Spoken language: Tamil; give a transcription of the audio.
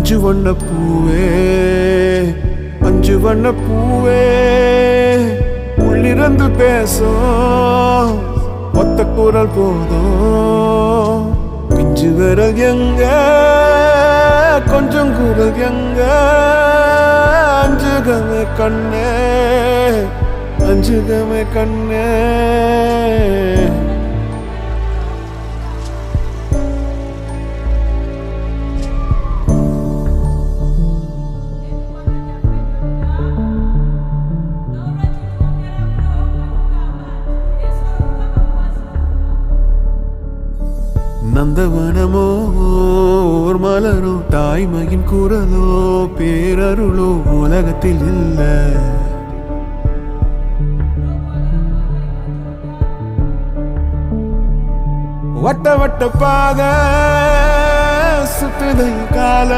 அஞ்சு வண்ண பூவே அஞ்சு வண்ண பூவே உள்ளிருந்து பேசும் ஒத்த குரல் போதும் பிஞ்சு விரல் எங்க கொஞ்சம் குரல் எங்க அஞ்சுகமே கண்ணே அஞ்சுகமே கண்ணே நந்தவனமோ ஓர் மலரோ தாய்மையின் குரலோ பேரருளோ உலகத்தில் இல்ல வட்ட வட்ட பாத சுத்துதை கால